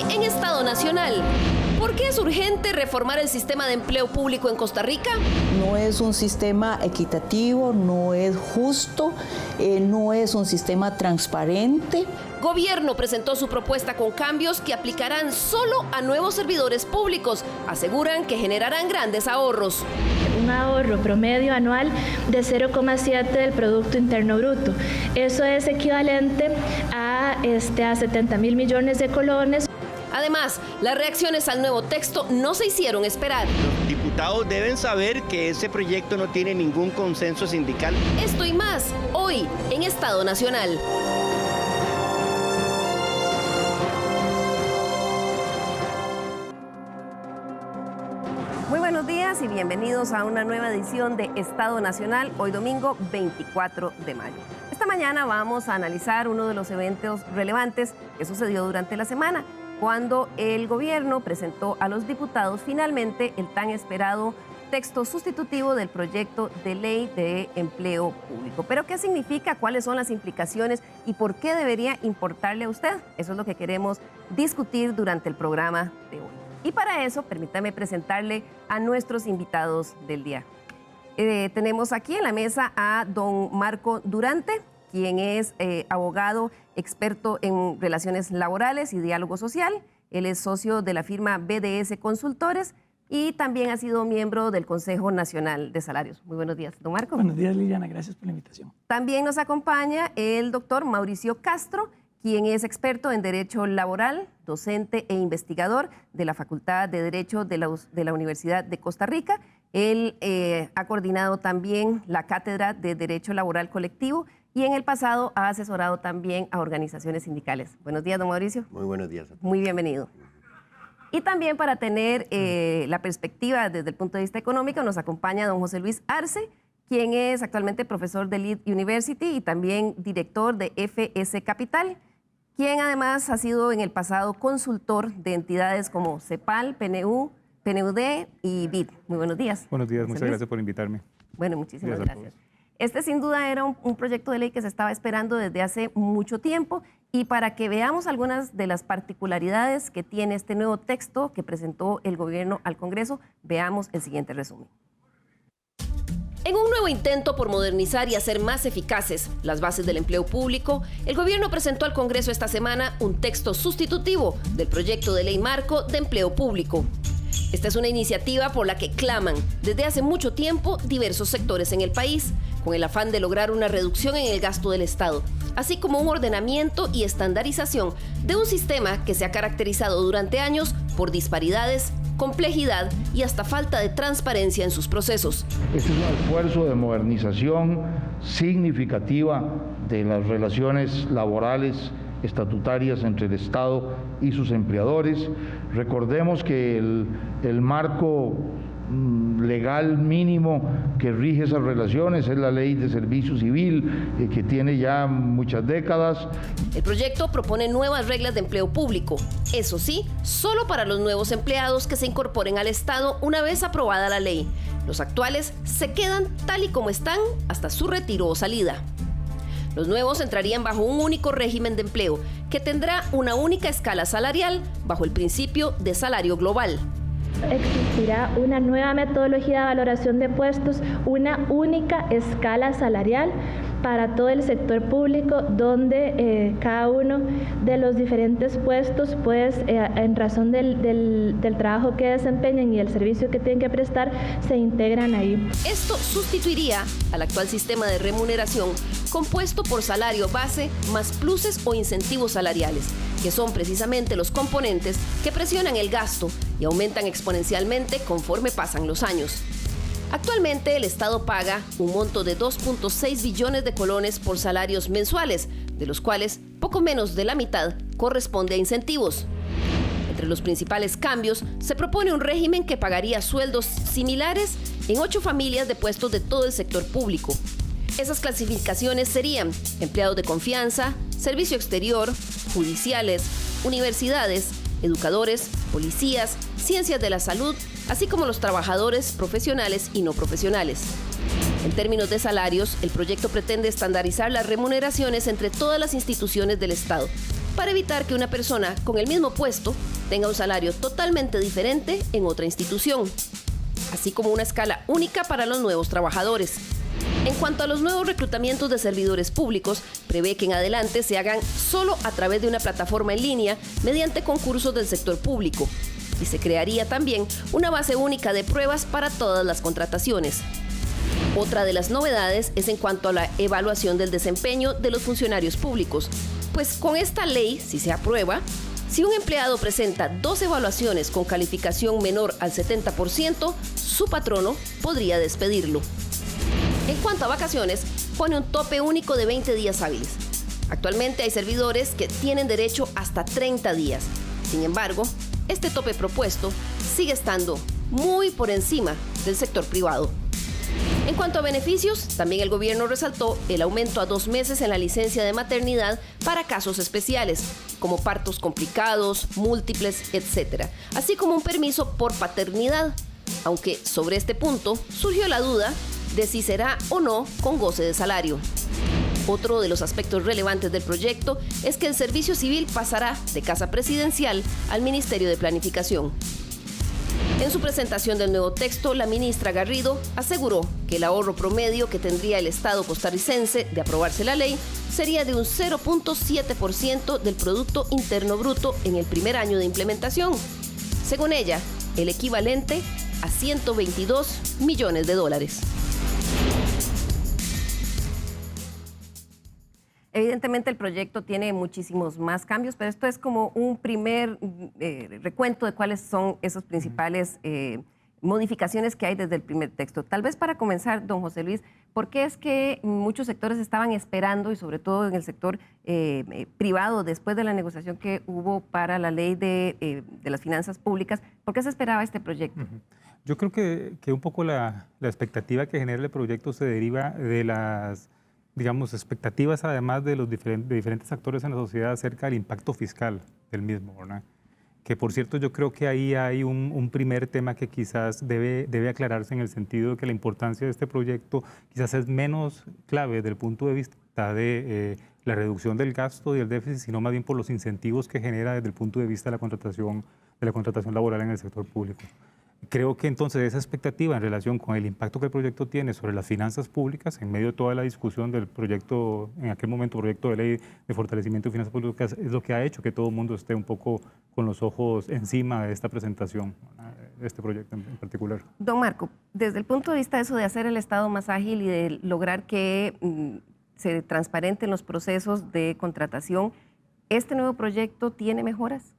Hoy en Estado Nacional, ¿por qué es urgente reformar el sistema de empleo público en Costa Rica? No es un sistema equitativo, no es justo, no es un sistema transparente. Gobierno presentó su propuesta con cambios que aplicarán solo a nuevos servidores públicos. Aseguran que generarán grandes ahorros. Un ahorro promedio anual de 0,7 del Producto Interno Bruto. Eso es equivalente a 70.000 millones de colones. Además, las reacciones al nuevo texto no se hicieron esperar. Los diputados deben saber que ese proyecto no tiene ningún consenso sindical. Esto y más, hoy en Estado Nacional. Muy buenos días y bienvenidos a una nueva edición de Estado Nacional, hoy domingo 24 de mayo. Esta mañana vamos a analizar uno de los eventos relevantes que sucedió durante la semana, cuando el gobierno presentó a los diputados finalmente el tan esperado texto sustitutivo del proyecto de ley de empleo público. ¿Pero qué significa? ¿Cuáles son las implicaciones? ¿Y por qué debería importarle a usted? Eso es lo que queremos discutir durante el programa de hoy. Y para eso, permítame presentarle a nuestros invitados del día. Tenemos aquí en la mesa a don Marco Durante, quien es abogado experto en relaciones laborales y diálogo social. Él es socio de la firma BDS Consultores y también ha sido miembro del Consejo Nacional de Salarios. Muy buenos días, don Marco. Buenos días, Liliana. Gracias por la invitación. También nos acompaña el doctor Mauricio Castro, quien es experto en Derecho Laboral, docente e investigador de la Facultad de Derecho de la Universidad de Costa Rica. Él ha coordinado también la Cátedra de Derecho Laboral Colectivo y en el pasado ha asesorado también a organizaciones sindicales. Buenos días, don Mauricio. Muy buenos días. Muy bienvenido. Y también para tener la perspectiva desde el punto de vista económico nos acompaña don José Luis Arce, quien es actualmente profesor de Lead University y también director de FS Capital, quien además ha sido en el pasado consultor de entidades como CEPAL, PNU, PNUD y BID. Muy buenos días. Buenos días, muchas gracias por invitarme. Bueno, muchísimas gracias. Este sin duda era un proyecto de ley que se estaba esperando desde hace mucho tiempo y para que veamos algunas de las particularidades que tiene este nuevo texto que presentó el gobierno al Congreso, veamos el siguiente resumen. En un nuevo intento por modernizar y hacer más eficaces las bases del empleo público, el gobierno presentó al Congreso esta semana un texto sustitutivo del proyecto de ley marco de empleo público. Esta es una iniciativa por la que claman desde hace mucho tiempo diversos sectores en el país, con el afán de lograr una reducción en el gasto del Estado, así como un ordenamiento y estandarización de un sistema que se ha caracterizado durante años por disparidades, complejidad y hasta falta de transparencia en sus procesos. Este es un esfuerzo de modernización significativa de las relaciones laborales estatutarias entre el Estado y sus empleadores. Recordemos que el marco legal mínimo que rige esas relaciones es la Ley de Servicio Civil, que tiene ya muchas décadas. El proyecto propone nuevas reglas de empleo público, eso sí, solo para los nuevos empleados que se incorporen al Estado una vez aprobada la ley. Los actuales se quedan tal y como están hasta su retiro o salida. Los nuevos entrarían bajo un único régimen de empleo que tendrá una única escala salarial bajo el principio de salario global. Existirá una nueva metodología de valoración de puestos, una única escala salarial para todo el sector público, donde cada uno de los diferentes puestos, pues en razón del trabajo que desempeñan y el servicio que tienen que prestar, se integran ahí. Esto sustituiría al actual sistema de remuneración compuesto por salario base más pluses o incentivos salariales, que son precisamente los componentes que presionan el gasto y aumentan exponencialmente conforme pasan los años. Actualmente el Estado paga un monto de 2.6 billones de colones por salarios mensuales, de los cuales poco menos de la mitad corresponde a incentivos. Entre los principales cambios, se propone un régimen que pagaría sueldos similares en 8 familias de puestos de todo el sector público. Esas clasificaciones serían empleados de confianza, servicio exterior, judiciales, universidades, educadores, policías, ciencias de la salud, así como los trabajadores profesionales y no profesionales. En términos de salarios, el proyecto pretende estandarizar las remuneraciones entre todas las instituciones del Estado, para evitar que una persona con el mismo puesto tenga un salario totalmente diferente en otra institución, así como una escala única para los nuevos trabajadores. En cuanto a los nuevos reclutamientos de servidores públicos, prevé que en adelante se hagan solo a través de una plataforma en línea mediante concursos del sector público, y se crearía también una base única de pruebas para todas las contrataciones. Otra de las novedades es en cuanto a la evaluación del desempeño de los funcionarios públicos, pues con esta ley, si se aprueba, si un empleado presenta 2 evaluaciones con calificación menor al 70%, su patrono podría despedirlo. En cuanto a vacaciones, pone un tope único de 20 días hábiles. Actualmente hay servidores que tienen derecho hasta 30 días. Sin embargo, este tope propuesto sigue estando muy por encima del sector privado. En cuanto a beneficios, también el gobierno resaltó el aumento a 2 meses en la licencia de maternidad para casos especiales, como partos complicados, múltiples, etc., así como un permiso por paternidad, aunque sobre este punto surgió la duda de si será o no con goce de salario. Otro de los aspectos relevantes del proyecto es que el servicio civil pasará de Casa Presidencial al Ministerio de Planificación. En su presentación del nuevo texto, la ministra Garrido aseguró que el ahorro promedio que tendría el Estado costarricense de aprobarse la ley sería de un 0.7% del Producto Interno Bruto en el primer año de implementación. Según ella, el equivalente a $122 millones. Evidentemente el proyecto tiene muchísimos más cambios, pero esto es como un primer recuento de cuáles son esas principales modificaciones que hay desde el primer texto. Tal vez para comenzar, don José Luis, ¿por qué es que muchos sectores estaban esperando, y sobre todo en el sector privado, después de la negociación que hubo para la ley de las finanzas públicas, por qué se esperaba este proyecto? Yo creo que un poco la expectativa que genera el proyecto se deriva de las, digamos, expectativas además de los diferentes actores en la sociedad acerca del impacto fiscal del mismo, ¿verdad? Que por cierto yo creo que ahí hay un primer tema que quizás debe aclararse en el sentido de que la importancia de este proyecto quizás es menos clave desde el punto de vista de la reducción del gasto y el déficit, sino más bien por los incentivos que genera desde el punto de vista de la contratación laboral en el sector público. Creo que entonces esa expectativa en relación con el impacto que el proyecto tiene sobre las finanzas públicas, en medio de toda la discusión del proyecto, en aquel momento proyecto de ley de fortalecimiento de finanzas públicas, es lo que ha hecho que todo el mundo esté un poco con los ojos encima de esta presentación, de este proyecto en particular. Don Marco, desde el punto de vista de eso de hacer el Estado más ágil y de lograr que se transparenten los procesos de contratación, ¿este nuevo proyecto tiene mejoras?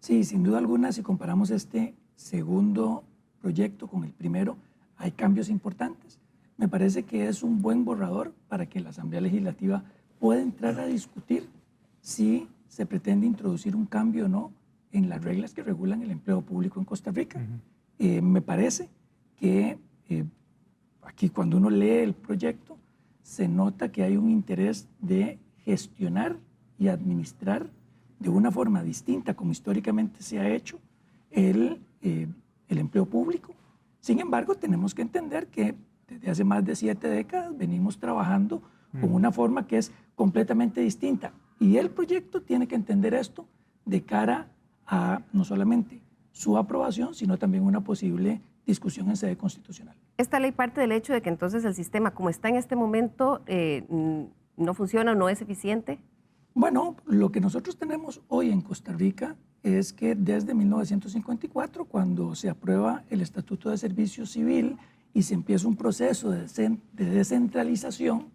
Sí, sin duda alguna, si comparamos este segundo proyecto con el primero, hay cambios importantes. Me parece que es un buen borrador para que la Asamblea Legislativa pueda entrar a discutir si se pretende introducir un cambio o no en las reglas que regulan el empleo público en Costa Rica. Me parece que aquí cuando uno lee el proyecto se nota que hay un interés de gestionar y administrar de una forma distinta como históricamente se ha hecho el empleo público. Sin embargo, tenemos que entender que desde hace más de 7 décadas venimos trabajando con una forma que es completamente distinta. Y el proyecto tiene que entender esto de cara a no solamente su aprobación, sino también una posible discusión en sede constitucional. ¿Esta ley parte del hecho de que entonces el sistema, como está en este momento, no funciona o no es eficiente? Bueno, lo que nosotros tenemos hoy en Costa Rica es que desde 1954, cuando se aprueba el Estatuto de Servicio Civil y se empieza un proceso de descentralización,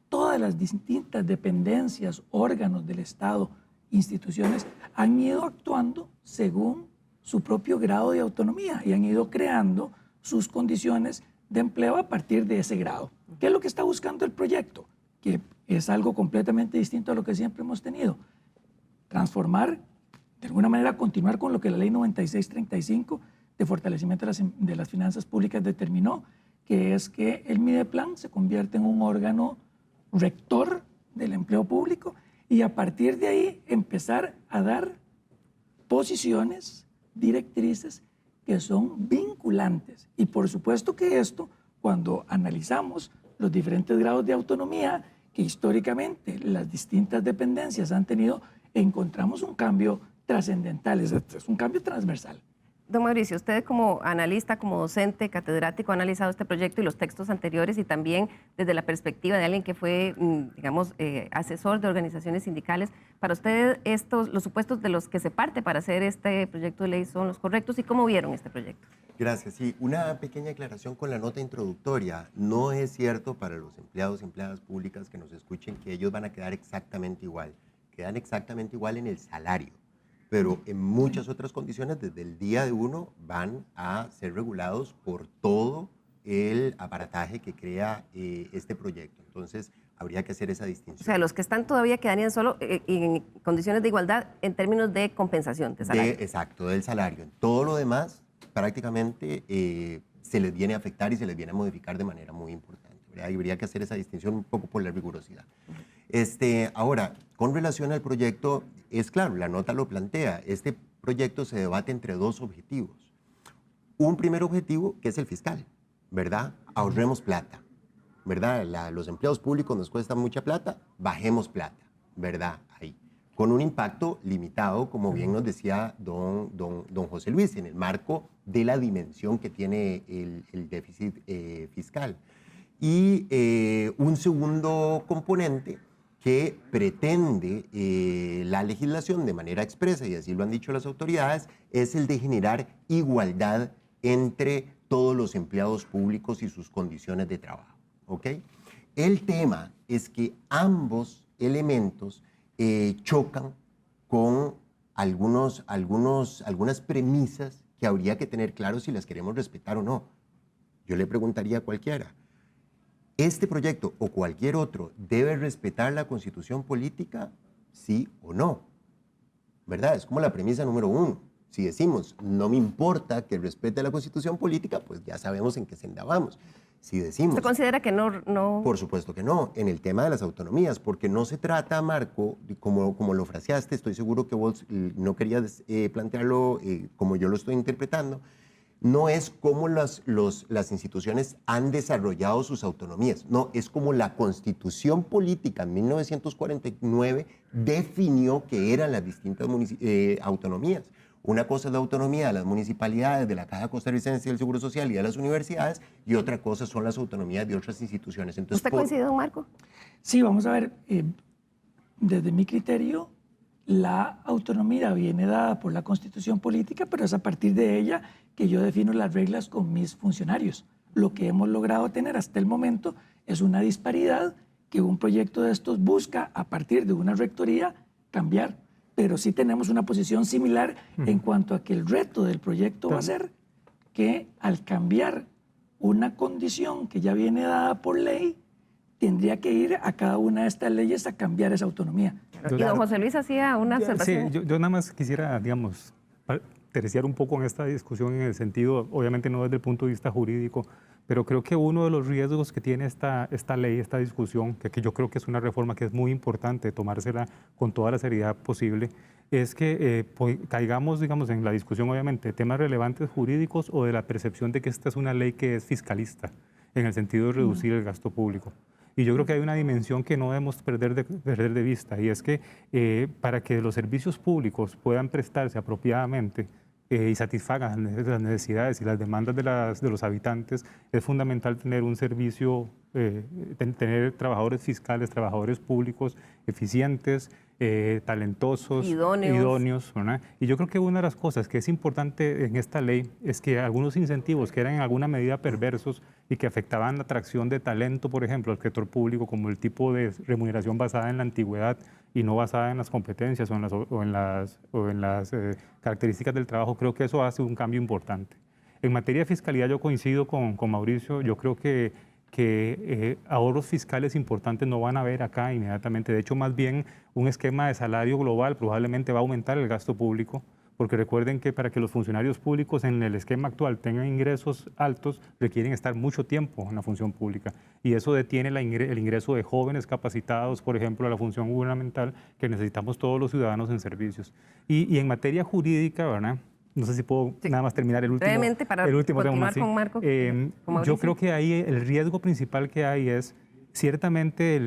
todas las distintas dependencias, órganos del Estado, instituciones, han ido actuando según su propio grado de autonomía y han ido creando sus condiciones de empleo a partir de ese grado. ¿Qué es lo que está buscando el proyecto? Que es algo completamente distinto a lo que siempre hemos tenido. Transformar, de alguna manera continuar con lo que la ley 9635 de fortalecimiento de las finanzas públicas determinó, que es que el Mideplan se convierte en un órgano rector del empleo público y a partir de ahí empezar a dar posiciones, directrices que son vinculantes. Y por supuesto que esto, cuando analizamos los diferentes grados de autonomía que históricamente las distintas dependencias han tenido encontramos un cambio trascendental, es un cambio transversal. Don Mauricio, usted como analista, como docente, catedrático, ha analizado este proyecto y los textos anteriores y también desde la perspectiva de alguien que fue, digamos, asesor de organizaciones sindicales. Para usted, los supuestos de los que se parte para hacer este proyecto de ley son los correctos, ¿y cómo vieron este proyecto? Gracias. Sí, una pequeña aclaración con la nota introductoria. No es cierto para los empleados y empleadas públicas que nos escuchen que ellos van a quedar exactamente igual. Quedan exactamente igual en el salario, pero en muchas otras condiciones desde el día de uno van a ser regulados por todo el aparataje que crea este proyecto. Entonces, habría que hacer esa distinción. O sea, los que están todavía quedarían solo en condiciones de igualdad en términos de compensación de salario. Exacto, del salario. En todo lo demás, prácticamente se les viene a afectar y se les viene a modificar de manera muy importante, ¿verdad? Y habría que hacer esa distinción un poco por la rigurosidad. Ahora, con relación al proyecto, es claro, la nota lo plantea. Este proyecto se debate entre dos objetivos. Un primer objetivo, que es el fiscal, ¿verdad? Ahorremos plata, ¿verdad? Los empleados públicos nos cuesta mucha plata, bajemos plata, ¿verdad? Ahí. Con un impacto limitado, como bien nos decía don José Luis, en el marco de la dimensión que tiene el déficit fiscal. Y un segundo componente que pretende la legislación de manera expresa, y así lo han dicho las autoridades, es el de generar igualdad entre todos los empleados públicos y sus condiciones de trabajo, ¿ok? El tema es que ambos elementos chocan con algunas premisas que habría que tener claro si las queremos respetar o no. Yo le preguntaría a cualquiera, ¿este proyecto o cualquier otro debe respetar la Constitución política, sí o no? ¿Verdad? Es como la premisa número uno. Si decimos, no me importa que respete la Constitución política, pues ya sabemos en qué senda vamos. Si decimos... ¿Usted considera que no? Por supuesto que no, en el tema de las autonomías, porque no se trata, Marco, como lo fraseaste, estoy seguro que vos no querías plantearlo como yo lo estoy interpretando, no es cómo las instituciones han desarrollado sus autonomías, no, es como la Constitución política en 1949 definió que eran las distintas autonomías. Una cosa es la autonomía de las municipalidades, de la Caja Costarricense del Seguro Social y de las universidades, y otra cosa son las autonomías de otras instituciones. Entonces, ¿usted coincide, don Marco? Sí, vamos a ver, desde mi criterio, la autonomía viene dada por la Constitución política, pero es a partir de ella que yo defino las reglas con mis funcionarios. Lo que hemos logrado tener hasta el momento es una disparidad que un proyecto de estos busca, a partir de una rectoría, cambiar. Pero sí tenemos una posición similar en cuanto a que el reto del proyecto va a ser que al cambiar una condición que ya viene dada por ley, tendría que ir a cada una de estas leyes a cambiar esa autonomía. Y don José Luis hacía una observación. Sí, yo nada más quisiera, digamos, terciar un poco en esta discusión en el sentido, obviamente no desde el punto de vista jurídico, pero creo que uno de los riesgos que tiene esta ley, esta discusión, que yo creo que es una reforma que es muy importante tomársela con toda la seriedad posible, es que caigamos, digamos, en la discusión, obviamente, de temas relevantes jurídicos o de la percepción de que esta es una ley que es fiscalista, en el sentido de reducir el gasto público. Y yo creo que hay una dimensión que no debemos perder de vista, y es que para que los servicios públicos puedan prestarse apropiadamente y satisfagan las necesidades y las demandas de los habitantes, es fundamental tener un servicio, tener trabajadores fiscales, trabajadores públicos eficientes, talentosos, idóneos, ¿verdad? Y yo creo que una de las cosas que es importante en esta ley es que algunos incentivos que eran en alguna medida perversos y que afectaban la atracción de talento, por ejemplo, al sector público, como el tipo de remuneración basada en la antigüedad y no basada en las competencias o en las características del trabajo, creo que eso hace un cambio importante. En materia de fiscalidad yo coincido con Mauricio, yo creo que ahorros fiscales importantes no van a haber acá inmediatamente. De hecho, más bien un esquema de salario global probablemente va a aumentar el gasto público, porque recuerden que para que los funcionarios públicos en el esquema actual tengan ingresos altos, requieren estar mucho tiempo en la función pública. Y eso detiene el ingreso de jóvenes capacitados, por ejemplo, a la función gubernamental, que necesitamos todos los ciudadanos en servicios. Y en materia jurídica, ¿verdad? No sé si puedo nada más terminar el último. Brevemente, para continuar con Marco. Yo creo que ahí el riesgo principal que hay es ciertamente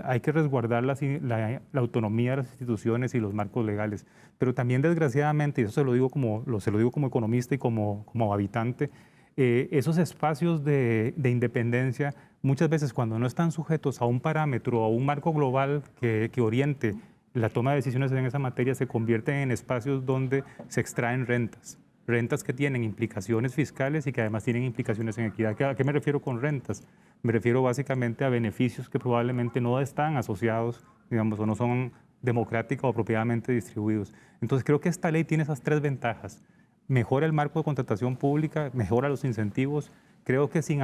hay que resguardar la autonomía de las instituciones y los marcos legales, pero también desgraciadamente, y eso se lo digo como economista y como habitante, esos espacios de independencia muchas veces cuando no están sujetos a un parámetro o a un marco global que oriente la toma de decisiones en esa materia, se convierten en espacios donde se extraen rentas que tienen implicaciones fiscales y que además tienen implicaciones en equidad. ¿A qué me refiero con rentas? Me refiero básicamente a beneficios que probablemente no están asociados, digamos, o no son democráticos o apropiadamente distribuidos. Entonces creo que esta ley tiene esas tres ventajas. Mejora el marco de contratación pública, mejora los incentivos. Creo que sin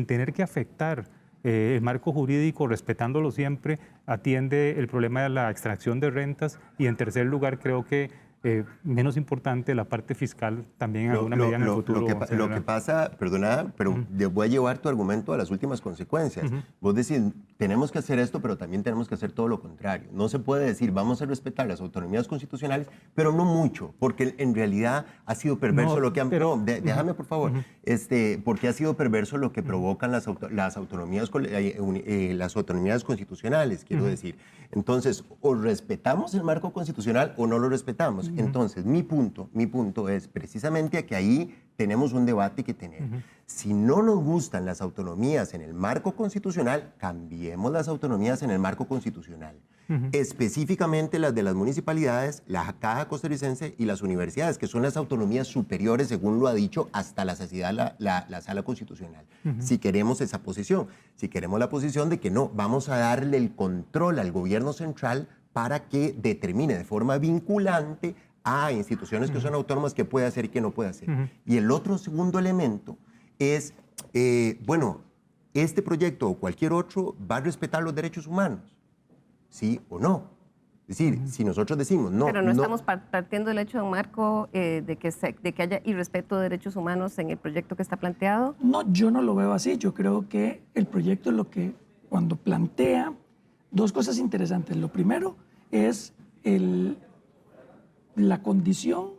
tener que afectar el marco jurídico, respetándolo siempre, atiende el problema de la extracción de rentas. Y en tercer lugar, creo que menos importante, la parte fiscal también en alguna medida en el futuro. Lo que pasa, perdona, pero voy a llevar tu argumento a las últimas consecuencias. Vos decís, tenemos que hacer esto, pero también tenemos que hacer todo lo contrario. No se puede decir, vamos a respetar las autonomías constitucionales, pero no mucho, porque en realidad ha sido perverso lo que han... déjame, por favor. Porque ha sido perverso lo que provocan las autonomías constitucionales, quiero decir. Entonces, o respetamos el marco constitucional o no lo respetamos. Entonces, mi punto es precisamente que ahí tenemos un debate que tener. Si no nos gustan las autonomías en el marco constitucional, cambiemos las autonomías en el marco constitucional. Específicamente las de las municipalidades, la Caja Costarricense y las universidades, que son las autonomías superiores, según lo ha dicho hasta la saciedad la Sala Constitucional. Si queremos esa posición, si queremos la posición de que no, vamos a darle el control al gobierno central para que determine de forma vinculante a instituciones que son autónomas qué puede hacer y qué no puede hacer. Y el otro segundo elemento es, este proyecto o cualquier otro va a respetar los derechos humanos, ¿sí o no? Es decir, si nosotros decimos no... Pero no estamos partiendo del hecho de un marco de que haya irrespeto de derechos humanos en el proyecto que está planteado. No, yo no lo veo así. Yo creo que el proyecto cuando plantea dos cosas interesantes. Lo primero es la condición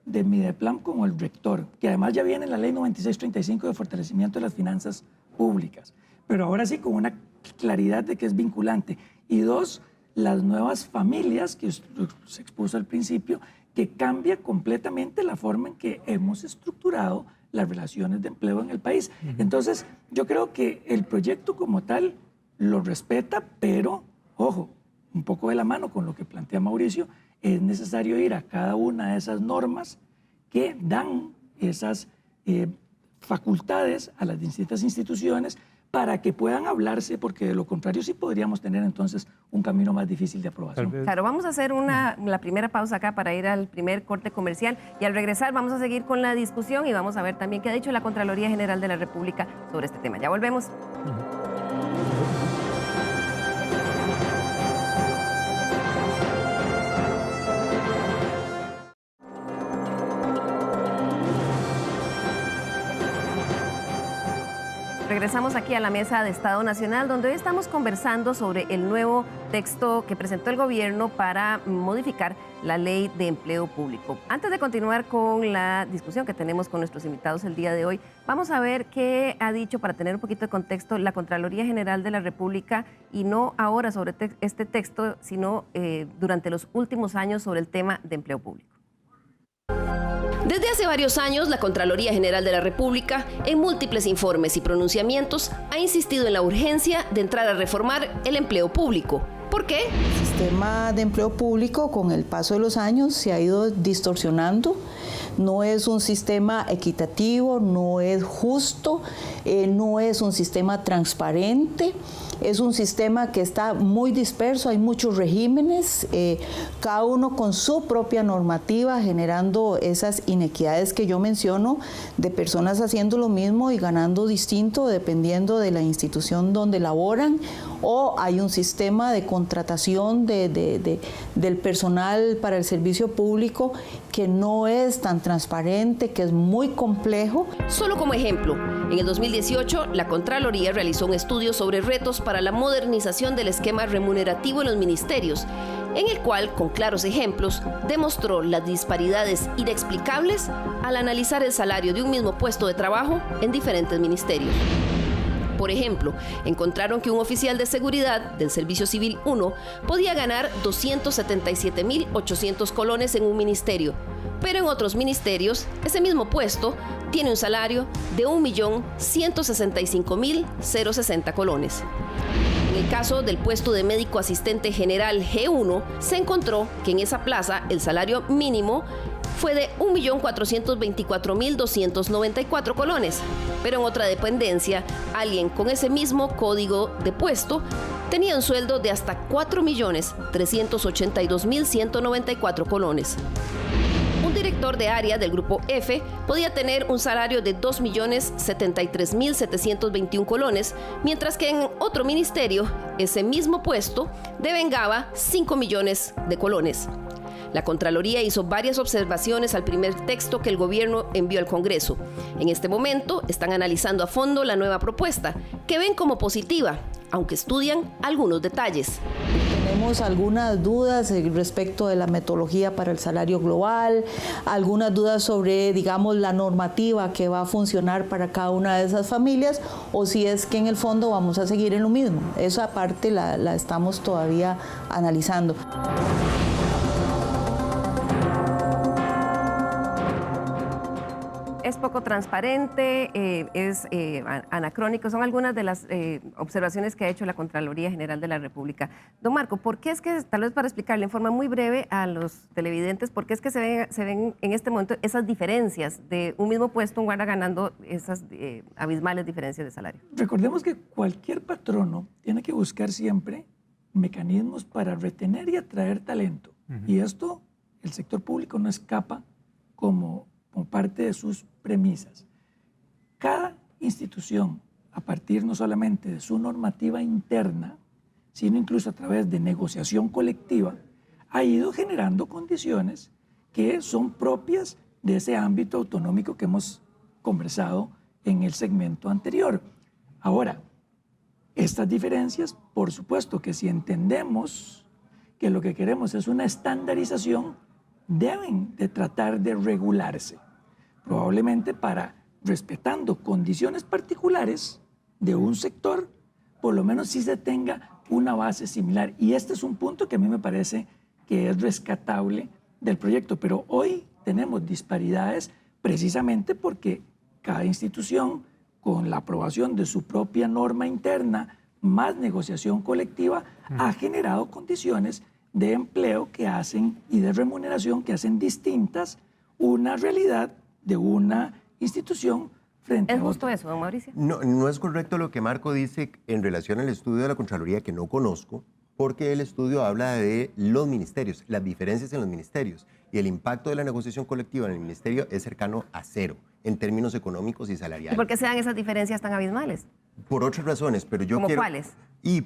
de Mideplan como el rector, que además ya viene en la ley 9635 de fortalecimiento de las finanzas públicas, pero ahora sí con una claridad de que es vinculante. Y dos, las nuevas familias que se expuso al principio, que cambia completamente la forma en que hemos estructurado las relaciones de empleo en el país. Entonces, yo creo que el proyecto como tal lo respeta, pero, ojo, un poco de la mano con lo que plantea Mauricio, es necesario ir a cada una de esas normas que dan esas facultades a las distintas instituciones para que puedan hablarse, porque de lo contrario sí podríamos tener entonces un camino más difícil de aprobación. Claro, vamos a hacer la primera pausa acá para ir al primer corte comercial y al regresar vamos a seguir con la discusión y vamos a ver también qué ha dicho la Contraloría General de la República sobre este tema. Ya volvemos. Regresamos aquí a la Mesa de Estado Nacional, donde hoy estamos conversando sobre el nuevo texto que presentó el gobierno para modificar la Ley de Empleo Público. Antes de continuar con la discusión que tenemos con nuestros invitados el día de hoy, vamos a ver qué ha dicho, para tener un poquito de contexto, la Contraloría General de la República, y no ahora sobre este texto, sino durante los últimos años sobre el tema de empleo público. Desde hace varios años, la Contraloría General de la República, en múltiples informes y pronunciamientos, ha insistido en la urgencia de entrar a reformar el empleo público. ¿Por qué? El sistema de empleo público, con el paso de los años, se ha ido distorsionando. No es un sistema equitativo, no es justo, no es un sistema transparente. Es un sistema que está muy disperso, hay muchos regímenes, cada uno con su propia normativa, generando esas inequidades que yo menciono, de personas haciendo lo mismo y ganando distinto dependiendo de la institución donde laboran, o hay un sistema de contratación del personal para el servicio público que no es tan transparente, que es muy complejo. Solo como ejemplo, en el 2018, la Contraloría realizó un estudio sobre retos para la modernización del esquema remunerativo en los ministerios, en el cual, con claros ejemplos, demostró las disparidades inexplicables al analizar el salario de un mismo puesto de trabajo en diferentes ministerios. Por ejemplo, encontraron que un oficial de seguridad del Servicio Civil 1 podía ganar 277.800 colones en un ministerio, pero en otros ministerios, ese mismo puesto tiene un salario de 1.165.060 colones. En el caso del puesto de médico asistente general G1, se encontró que en esa plaza el salario mínimo fue de 1.424.294 colones, pero en otra dependencia, alguien con ese mismo código de puesto tenía un sueldo de hasta 4.382.194 colones. Un director de área del grupo F podía tener un salario de 2.073.721 colones, mientras que en otro ministerio, ese mismo puesto devengaba 5 millones de colones. La Contraloría hizo varias observaciones al primer texto que el gobierno envió al Congreso. En este momento están analizando a fondo la nueva propuesta, que ven como positiva, aunque estudian algunos detalles. Tenemos algunas dudas respecto de la metodología para el salario global, algunas dudas sobre, digamos, la normativa que va a funcionar para cada una de esas familias, o si es que en el fondo vamos a seguir en lo mismo. Esa parte la estamos todavía analizando. Es poco transparente, es anacrónico. Son algunas de las observaciones que ha hecho la Contraloría General de la República. Don Marco, ¿por qué es que, tal vez para explicarle en forma muy breve a los televidentes, por qué es que se ven en este momento esas diferencias de un mismo puesto, un guarda ganando esas abismales diferencias de salario? Recordemos que cualquier patrono tiene que buscar siempre mecanismos para retener y atraer talento. Y esto, el sector público no escapa como parte de sus premisas. Cada institución, a partir no solamente de su normativa interna, sino incluso a través de negociación colectiva, ha ido generando condiciones que son propias de ese ámbito autonómico que hemos conversado en el segmento anterior. Ahora, estas diferencias, por supuesto que si entendemos que lo que queremos es una estandarización, deben de tratar de regularse, probablemente respetando condiciones particulares de un sector, por lo menos si se tenga una base similar. Y este es un punto que a mí me parece que es rescatable del proyecto. Pero hoy tenemos disparidades precisamente porque cada institución, con la aprobación de su propia norma interna, más negociación colectiva, ha generado condiciones de empleo que hacen y de remuneración que hacen distintas una realidad de una institución frente a otra. ¿Es justo eso, don Mauricio? No es correcto lo que Marco dice en relación al estudio de la Contraloría, que no conozco, porque el estudio habla de los ministerios, las diferencias en los ministerios, y el impacto de la negociación colectiva en el ministerio es cercano a cero en términos económicos y salariales. ¿Y por qué se dan esas diferencias tan abismales? Por otras razones, pero yo ¿Cómo quiero... cuáles? Y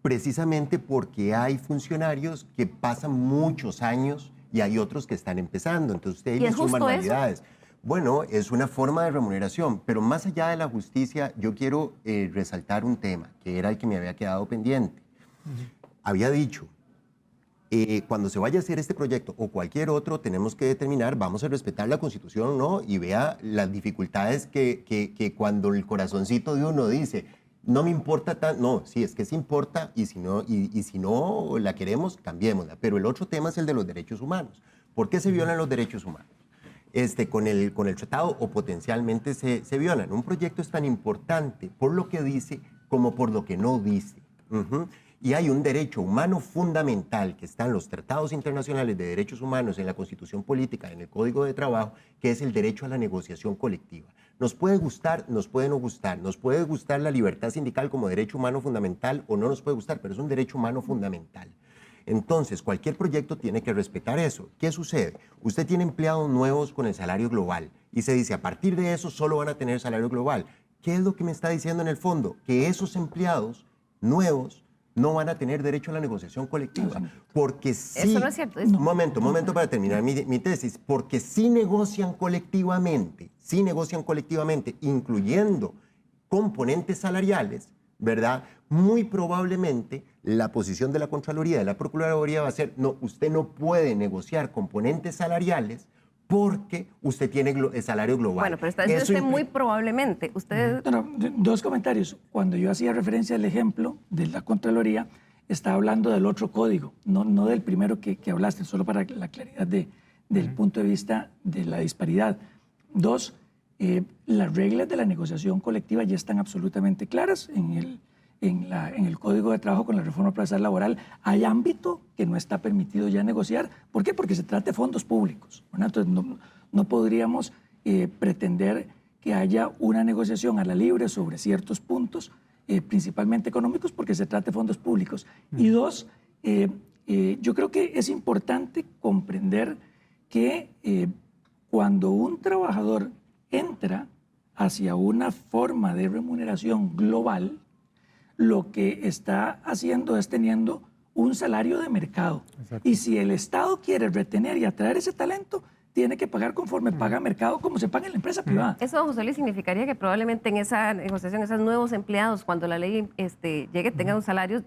precisamente porque hay funcionarios que pasan muchos años y hay otros que están empezando. Entonces usted dice sus manualidades. Bueno, es una forma de remuneración, pero más allá de la justicia, yo quiero resaltar un tema que era el que me había quedado pendiente. Había dicho, cuando se vaya a hacer este proyecto o cualquier otro, tenemos que determinar, vamos a respetar la Constitución o no, y vea las dificultades que cuando el corazoncito de uno dice, no me importa tanto, no, sí, es que sí importa, y si no la queremos, cambiémosla. Pero el otro tema es el de los derechos humanos. ¿Por qué se violan los derechos humanos? Con el tratado o potencialmente se violan. Un proyecto es tan importante por lo que dice como por lo que no dice. Y hay un derecho humano fundamental que está en los tratados internacionales de derechos humanos, en la Constitución Política, en el Código de Trabajo, que es el derecho a la negociación colectiva. Nos puede gustar, nos puede no gustar, nos puede gustar la libertad sindical como derecho humano fundamental o no nos puede gustar, pero es un derecho humano fundamental. Entonces, cualquier proyecto tiene que respetar eso. ¿Qué sucede? Usted tiene empleados nuevos con el salario global y se dice, a partir de eso solo van a tener salario global. ¿Qué es lo que me está diciendo en el fondo? Que esos empleados nuevos no van a tener derecho a la negociación colectiva. Porque sí... Eso no es cierto. Un momento para terminar mi tesis. Porque sí negocian colectivamente, incluyendo componentes salariales, ¿verdad? Muy probablemente la posición de la Contraloría, de la Procuraduría va a ser, no, usted no puede negociar componentes salariales porque usted tiene el salario global. Bueno, pero está diciendo usted muy probablemente. Usted... No, dos comentarios. Cuando yo hacía referencia al ejemplo de la Contraloría, estaba hablando del otro código, no del primero que hablaste, solo para la claridad del punto de vista de la disparidad. Dos, las reglas de la negociación colectiva ya están absolutamente claras en el Código de Trabajo con la reforma procesal laboral. Hay ámbito que no está permitido ya negociar. ¿Por qué? Porque se trata de fondos públicos, ¿verdad? Entonces no podríamos pretender que haya una negociación a la libre sobre ciertos puntos, principalmente económicos, porque se trata de fondos públicos. Y dos, yo creo que es importante comprender que cuando un trabajador entra hacia una forma de remuneración global, lo que está haciendo es teniendo un salario de mercado. Exacto. Y si el Estado quiere retener y atraer ese talento, tiene que pagar conforme paga mercado, como se paga en la empresa privada. Eso, José Luis, significaría que probablemente en esa negociación, esos nuevos empleados, cuando la ley llegue, tengan salarios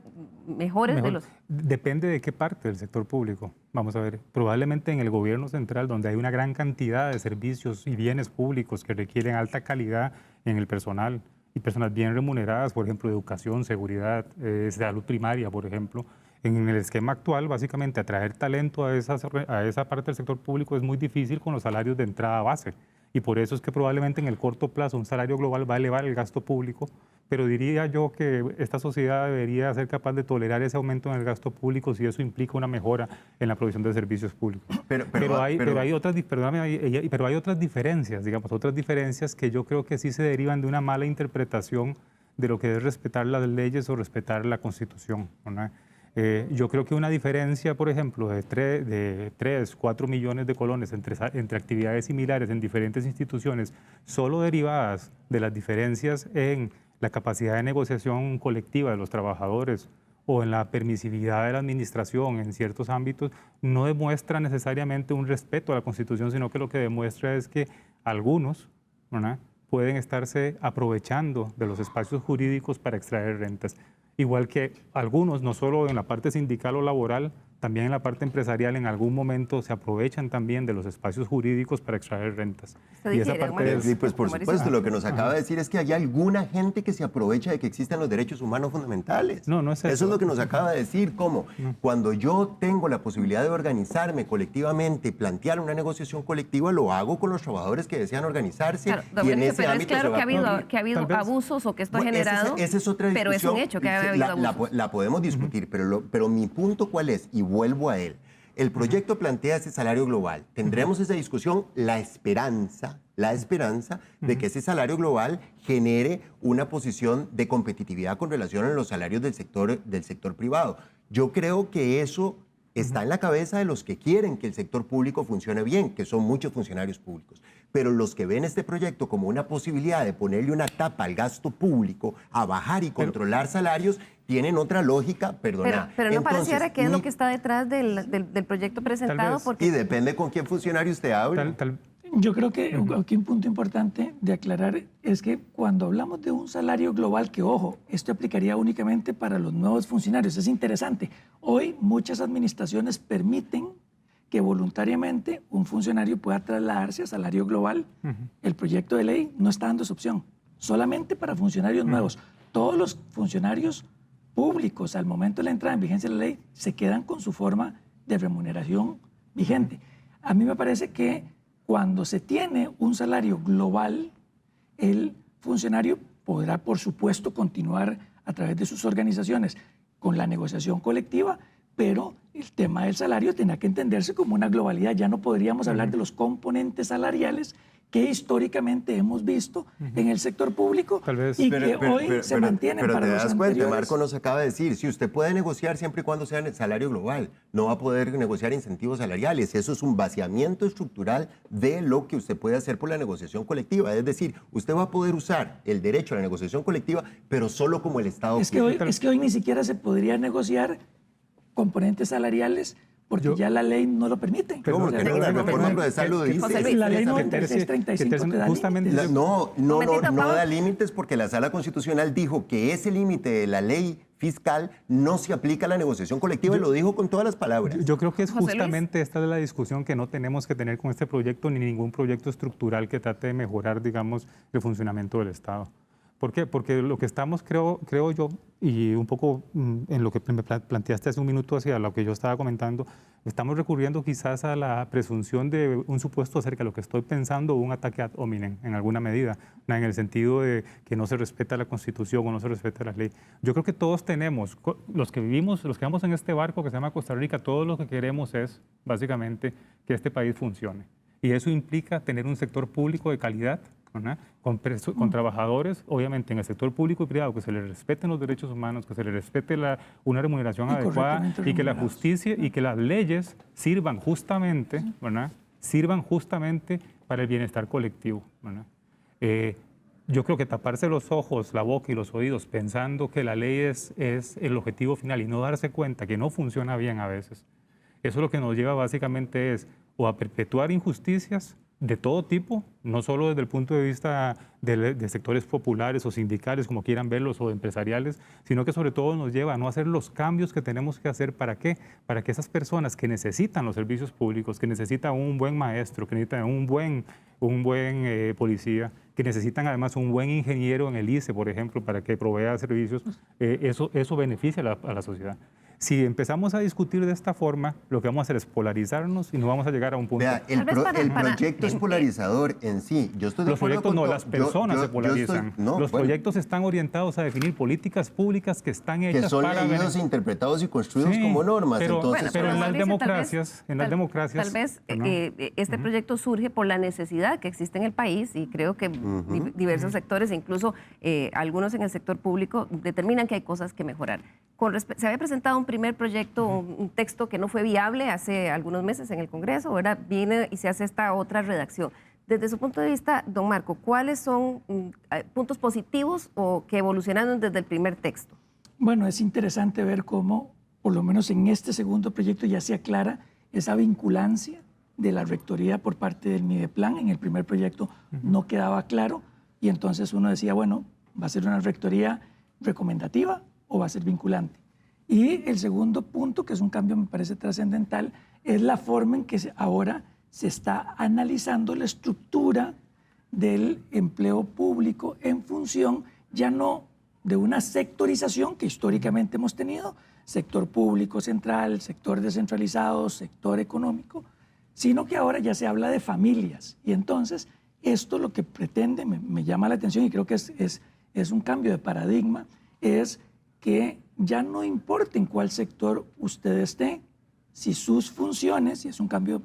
mejores de los... Depende de qué parte del sector público. Vamos a ver, probablemente en el gobierno central, donde hay una gran cantidad de servicios y bienes públicos que requieren alta calidad en el personal, y personas bien remuneradas, por ejemplo, educación, seguridad, salud primaria, por ejemplo. En el esquema actual, básicamente, atraer talento a esa parte del sector público es muy difícil con los salarios de entrada base. Y por eso es que probablemente en el corto plazo un salario global va a elevar el gasto público, pero diría yo que esta sociedad debería ser capaz de tolerar ese aumento en el gasto público si eso implica una mejora en la provisión de servicios públicos. Pero hay otras diferencias, digamos, otras diferencias que yo creo que sí se derivan de una mala interpretación de lo que es respetar las leyes o respetar la Constitución, ¿no? Yo creo que una diferencia, por ejemplo, de 3, 4 millones de colones entre actividades similares en diferentes instituciones, solo derivadas de las diferencias en la capacidad de negociación colectiva de los trabajadores o en la permisividad de la administración en ciertos ámbitos, no demuestra necesariamente un respeto a la Constitución, sino que lo que demuestra es que algunos, ¿verdad?, pueden estarse aprovechando de los espacios jurídicos para extraer rentas. Igual que algunos, no solo en la parte sindical o laboral, también en la parte empresarial en algún momento se aprovechan también de los espacios jurídicos para extraer rentas. Y esa parte es... Sí, pues por supuesto, lo que nos acaba de decir es que hay alguna gente que se aprovecha de que existen los derechos humanos fundamentales. No es eso. Eso es lo que nos acaba de decir, ¿cómo? Cuando yo tengo la posibilidad de organizarme colectivamente, plantear una negociación colectiva, lo hago con los trabajadores que desean organizarse. Claro, y en ese pero ámbito es claro que ha habido abusos o que esto ha generado, esa es otra discusión, pero es un hecho que ha habido abusos. La podemos discutir, pero mi punto ¿cuál es? Y vuelvo a él. El proyecto plantea ese salario global. Tendremos esa discusión, la esperanza de que ese salario global genere una posición de competitividad con relación a los salarios del sector privado. Yo creo que eso está en la cabeza de los que quieren que el sector público funcione bien, que son muchos funcionarios públicos. Pero los que ven este proyecto como una posibilidad de ponerle una tapa al gasto público, a bajar y controlar salarios, tienen otra lógica, perdona. Pero no pareciera que es lo que está detrás del proyecto presentado. Porque... Y depende con qué funcionario usted hable. Yo creo que aquí un punto importante de aclarar es que cuando hablamos de un salario global, que ojo, esto aplicaría únicamente para los nuevos funcionarios, es interesante. Hoy muchas administraciones permiten que voluntariamente un funcionario pueda trasladarse a salario global. El proyecto de ley no está dando esa opción, solamente para funcionarios nuevos. Todos los funcionarios públicos al momento de la entrada en vigencia de la ley se quedan con su forma de remuneración vigente. A mí me parece que cuando se tiene un salario global, el funcionario podrá, por supuesto, continuar a través de sus organizaciones con la negociación colectiva, pero el tema del salario tendrá que entenderse como una globalidad. Ya no podríamos hablar de los componentes salariales que históricamente hemos visto en el sector público y que hoy se mantienen para los anteriores. Pero te das cuenta, Marco nos acaba de decir, si usted puede negociar siempre y cuando sea en el salario global, no va a poder negociar incentivos salariales. Eso es un vaciamiento estructural de lo que usted puede hacer por la negociación colectiva. Es decir, usted va a poder usar el derecho a la negociación colectiva, pero solo como el Estado quiere. Es que hoy ni siquiera se podría negociar componentes salariales porque ya la ley no lo permite. ¿Cómo que no? La reforma procesal lo dice. La ley 9635 te da límites. No da límites porque la Sala Constitucional dijo que ese límite de la ley fiscal no se aplica a la negociación colectiva y lo dijo con todas las palabras. Yo creo que es José Luis. justamente esta es la discusión que no tenemos que tener con este proyecto ni ningún proyecto estructural que trate de mejorar, digamos, el funcionamiento del Estado. ¿Por qué? Porque lo que estamos, creo yo, y un poco en lo que me planteaste hace un minuto hacia lo que yo estaba comentando, estamos recurriendo quizás a la presunción de un supuesto acerca de lo que estoy pensando o un ataque ad hominem en alguna medida, en el sentido de que no se respeta la Constitución o no se respeta la ley. Yo creo que todos tenemos, los que vamos en este barco que se llama Costa Rica, todo lo que queremos es básicamente que este país funcione. Y eso implica tener un sector público de calidad, ¿verdad? Con trabajadores, obviamente en el sector público y privado, que se les respeten los derechos humanos, que se les respete una remuneración adecuada y que la justicia y que las leyes sirvan justamente, ¿verdad? Sirvan justamente para el bienestar colectivo, ¿verdad? Yo creo que taparse los ojos, la boca y los oídos pensando que la ley es el objetivo final y no darse cuenta que no funciona bien a veces, eso lo que nos lleva básicamente es o a perpetuar injusticias de todo tipo, no solo desde el punto de vista de sectores populares o sindicales, como quieran verlos, o empresariales, sino que sobre todo nos lleva a no hacer los cambios que tenemos que hacer. ¿Para qué? Para que esas personas que necesitan los servicios públicos, que necesitan un buen maestro, que necesitan un buen policía, que necesitan además un buen ingeniero en el ICE, por ejemplo, para que provea servicios, eso beneficia a la sociedad. Si empezamos a discutir de esta forma, lo que vamos a hacer es polarizarnos y no vamos a llegar a un punto. Vea, el proyecto es polarizador en sí. Yo estoy de los acuerdo proyectos con no, las personas se polarizan. Los proyectos están orientados a definir políticas públicas que están hechas que son para leídos, interpretados y construidos como normas. Pero en las Mauricio, democracias, tal vez este proyecto surge por la necesidad que existe en el país y creo que diversos sectores, incluso algunos en el sector público, determinan que hay cosas que mejorar. Se había presentado un primer proyecto, un texto que no fue viable hace algunos meses en el Congreso, ahora viene y se hace esta otra redacción. Desde su punto de vista, don Marco, ¿cuáles son puntos positivos o que evolucionaron desde el primer texto? Bueno, es interesante ver cómo, por lo menos en este segundo proyecto, ya se aclara esa vinculancia de la rectoría por parte del Mideplan. En el primer proyecto no quedaba claro y entonces uno decía, bueno, ¿va a ser una rectoría recomendativa o va a ser vinculante? Y el segundo punto, que es un cambio me parece trascendental, es la forma en que ahora se está analizando la estructura del empleo público en función ya no de una sectorización que históricamente hemos tenido, sector público central, sector descentralizado, sector económico, sino que ahora ya se habla de familias. Y entonces esto lo que pretende, me llama la atención y creo que es un cambio de paradigma, es que ya no importa en cuál sector usted esté, si sus funciones, y es un cambio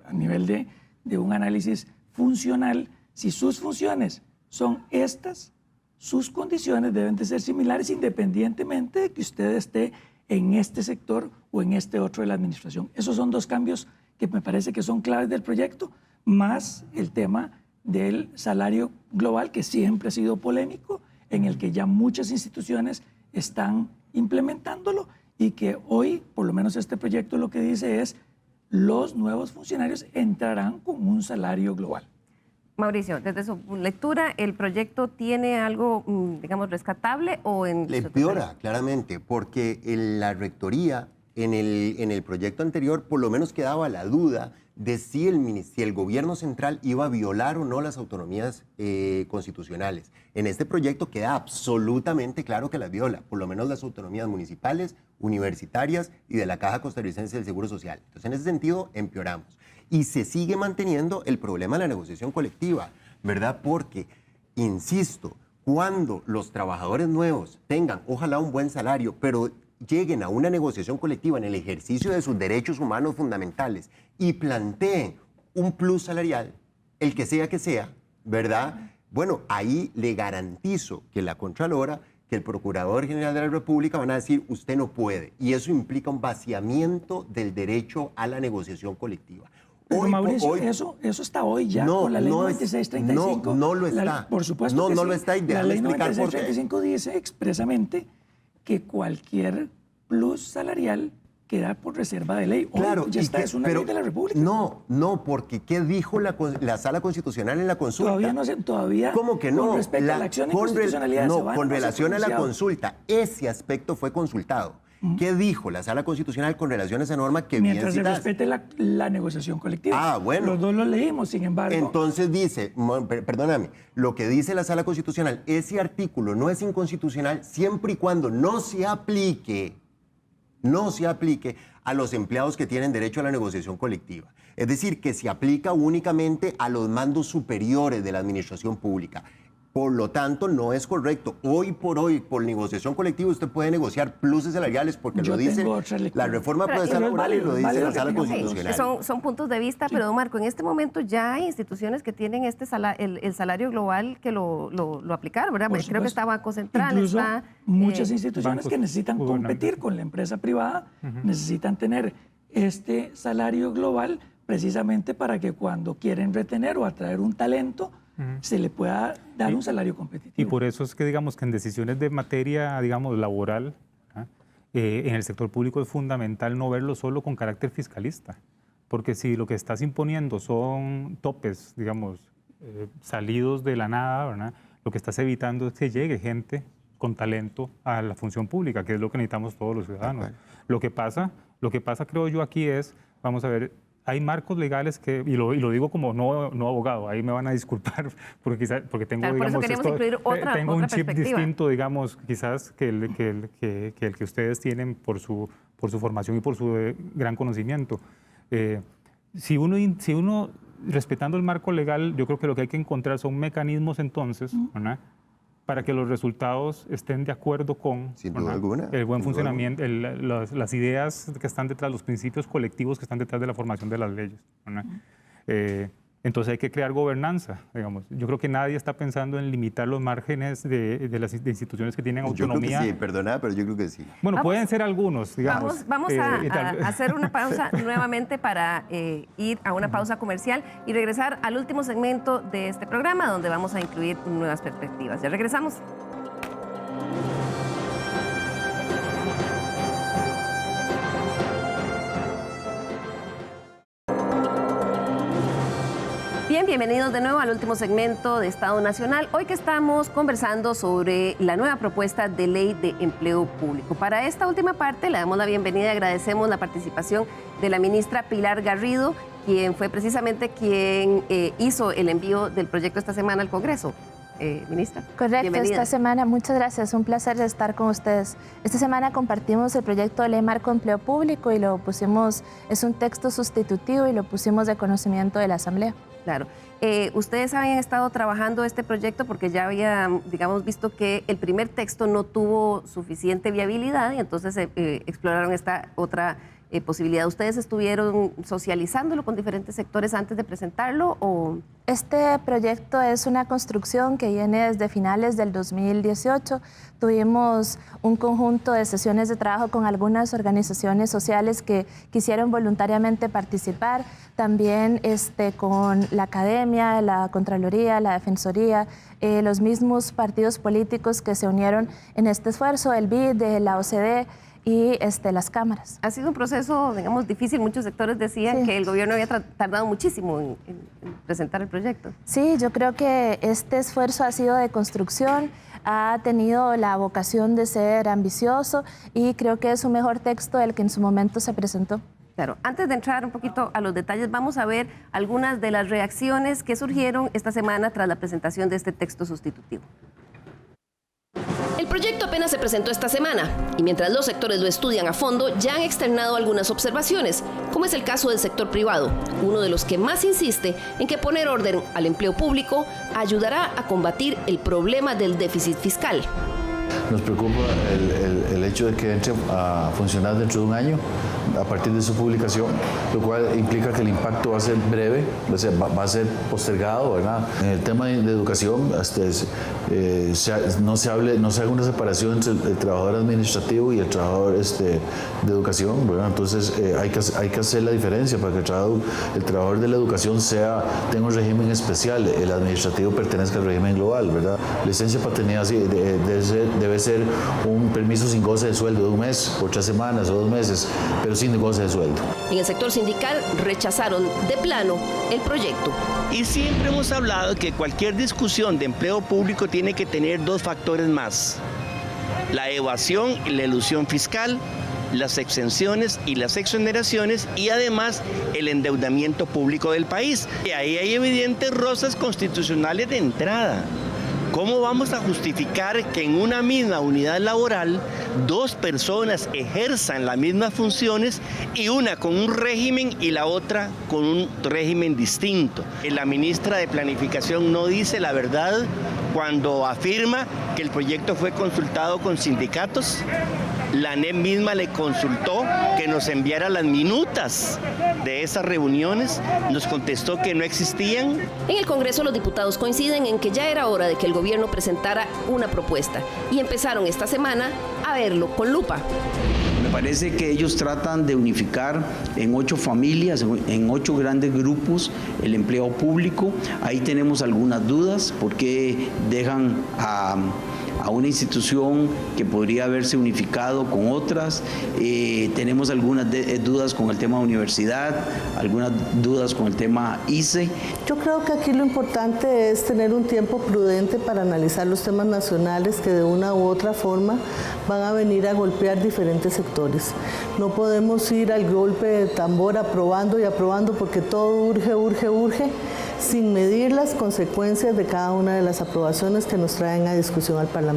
a nivel de un análisis funcional, si sus funciones son estas, sus condiciones deben de ser similares independientemente de que usted esté en este sector o en este otro de la administración. Esos son dos cambios que me parece que son claves del proyecto, más el tema del salario global, que siempre ha sido polémico, en el que ya muchas instituciones están implementándolo y que hoy, por lo menos este proyecto lo que dice es los nuevos funcionarios entrarán con un salario global. Mauricio, desde su lectura, ¿el proyecto tiene algo, digamos, rescatable o en...? Le empeora, claramente, porque en la rectoría, en el proyecto anterior, por lo menos quedaba la duda de si el gobierno central iba a violar o no las autonomías constitucionales. En este proyecto queda absolutamente claro que las viola, por lo menos las autonomías municipales, universitarias y de la Caja Costarricense del Seguro Social. Entonces, en ese sentido, empeoramos. Y se sigue manteniendo el problema de la negociación colectiva, ¿verdad? Porque, insisto, cuando los trabajadores nuevos tengan, ojalá, un buen salario, pero lleguen a una negociación colectiva en el ejercicio de sus derechos humanos fundamentales y planteen un plus salarial, el que sea, ¿verdad? Bueno, ahí le garantizo que la Contralora, que el Procurador General de la República van a decir, usted no puede. Y eso implica un vaciamiento del derecho a la negociación colectiva. Pero Mauricio, eso está hoy ya con la ley 9635. No lo está. Por supuesto que no sí. lo está, y la ley explicar 9635 dice expresamente que cualquier plus salarial queda por reserva de ley. Hoy Claro, ya está, es una ley de la República. No, porque ¿qué dijo la Sala Constitucional en la consulta? Todavía no sé, todavía. ¿Cómo que no? Con respecto a la acción de inconstitucionalidad. No, con relación a la consulta, ese aspecto fue consultado. ¿Qué dijo la Sala Constitucional con relación a esa norma que mientras bien se citas? respete la negociación colectiva? Ah, bueno. Los dos lo leímos, sin embargo. Entonces dice, perdóname, lo que dice la Sala Constitucional, ese artículo no es inconstitucional siempre y cuando no se aplique a los empleados que tienen derecho a la negociación colectiva. Es decir, que se aplica únicamente a los mandos superiores de la administración pública. Por lo tanto, no es correcto. Hoy por hoy, por negociación colectiva, usted puede negociar pluses salariales porque lo dice la reforma procesal laboral y lo dice la Sala Constitucional. Son puntos de vista, pero don Marco, en este momento ya hay instituciones que tienen el salario global que lo aplicaron, ¿verdad? Creo que está Banco Central. Incluso está, muchas instituciones que necesitan competir con la empresa privada, necesitan tener este salario global precisamente para que cuando quieren retener o atraer un talento, se le pueda dar un salario competitivo. Y por eso es que digamos que en decisiones de materia, digamos, laboral, en el sector público es fundamental no verlo solo con carácter fiscalista, porque si lo que estás imponiendo son topes, digamos, salidos de la nada, ¿verdad? Lo que estás evitando es que llegue gente con talento a la función pública, que es lo que necesitamos todos los ciudadanos. Lo que pasa creo yo aquí es, vamos a ver, hay marcos legales que, y lo digo como no abogado, ahí me van a disculpar porque tengo, claro, digamos, tengo un chip distinto, digamos, quizás que el que ustedes tienen por su formación y por su gran conocimiento. Si uno, respetando el marco legal, yo creo que lo que hay que encontrar son mecanismos entonces, ¿verdad?, para que los resultados estén de acuerdo con sin duda alguna, el buen funcionamiento, las ideas que están detrás, los principios colectivos que están detrás de la formación de las leyes. Entonces hay que crear gobernanza, digamos. Yo creo que nadie está pensando en limitar los márgenes de las instituciones que tienen autonomía. Yo creo que sí, perdona, pero yo creo que sí. Bueno, pueden ser algunos, digamos. Vamos a hacer una pausa nuevamente para ir a una pausa comercial y regresar al último segmento de este programa, donde vamos a incluir nuevas perspectivas. Ya regresamos. Bien, bienvenidos de nuevo al último segmento de Estado Nacional. Hoy que estamos conversando sobre la nueva propuesta de ley de empleo público. Para esta última parte le damos la bienvenida y agradecemos la participación de la ministra Pilar Garrido, quien fue precisamente quien hizo el envío del proyecto esta semana al Congreso. Ministra. Correcto, bienvenida. Esta semana, muchas gracias, un placer estar con ustedes. Esta semana compartimos el proyecto de ley marco de empleo público y lo pusimos, es un texto sustitutivo y lo pusimos de conocimiento de la Asamblea. Claro. Ustedes habían estado trabajando este proyecto porque ya habían, digamos, visto que el primer texto no tuvo suficiente viabilidad y entonces exploraron esta otra posibilidad. ¿Ustedes estuvieron socializándolo con diferentes sectores antes de presentarlo o...? Este proyecto es una construcción que viene desde finales del 2018. Tuvimos un conjunto de sesiones de trabajo con algunas organizaciones sociales que quisieron voluntariamente participar, también con la academia, la Contraloría, la Defensoría, los mismos partidos políticos que se unieron en este esfuerzo, el BID, la OCDE, y las cámaras. Ha sido un proceso, digamos, difícil. Muchos sectores decían que el gobierno había tardado muchísimo en presentar el proyecto. Sí, yo creo que este esfuerzo ha sido de construcción, ha tenido la vocación de ser ambicioso y creo que es un mejor texto del que en su momento se presentó. Claro, antes de entrar un poquito a los detalles, vamos a ver algunas de las reacciones que surgieron esta semana tras la presentación de este texto sustitutivo. El proyecto apenas se presentó esta semana y mientras los sectores lo estudian a fondo ya han externado algunas observaciones, como es el caso del sector privado, uno de los que más insiste en que poner orden al empleo público ayudará a combatir el problema del déficit fiscal. Nos preocupa el hecho de que entre a funcionar dentro de un año a partir de su publicación, lo cual implica que el impacto va a ser breve, va a ser postergado, ¿verdad? En el tema de educación, no se haga una separación entre el trabajador administrativo y el trabajador de educación, ¿verdad? Entonces hay que hacer la diferencia para que el trabajador de la educación tenga un régimen especial, el administrativo pertenezca al régimen global, ¿verdad? Licencia de paternidad sí, debe ser un permiso sin goce de sueldo de un mes, por 3 semanas o 2 meses, pero sin goce de sueldo. En el sector sindical rechazaron de plano el proyecto. Y siempre hemos hablado que cualquier discusión de empleo público tiene que tener dos factores más: la evasión y la elusión fiscal, las exenciones y las exoneraciones, y además el endeudamiento público del país. Y ahí hay evidentes rozas constitucionales de entrada. ¿Cómo vamos a justificar que en una misma unidad laboral dos personas ejerzan las mismas funciones y una con un régimen y la otra con un régimen distinto? La ministra de Planificación no dice la verdad cuando afirma que el proyecto fue consultado con sindicatos. La ANEP misma le consultó que nos enviara las minutas de esas reuniones, nos contestó que no existían. En el Congreso los diputados coinciden en que ya era hora de que el gobierno presentara una propuesta y empezaron esta semana a verlo con lupa. Me parece que ellos tratan de unificar en 8 familias, en 8 grandes grupos el empleo público. Ahí tenemos algunas dudas porque dejan a una institución que podría haberse unificado con otras. Tenemos algunas dudas con el tema universidad, algunas dudas con el tema ICE. Yo creo que aquí lo importante es tener un tiempo prudente para analizar los temas nacionales que de una u otra forma van a venir a golpear diferentes sectores. No podemos ir al golpe de tambor aprobando y aprobando porque todo urge, urge, urge, sin medir las consecuencias de cada una de las aprobaciones que nos traen a discusión al Parlamento.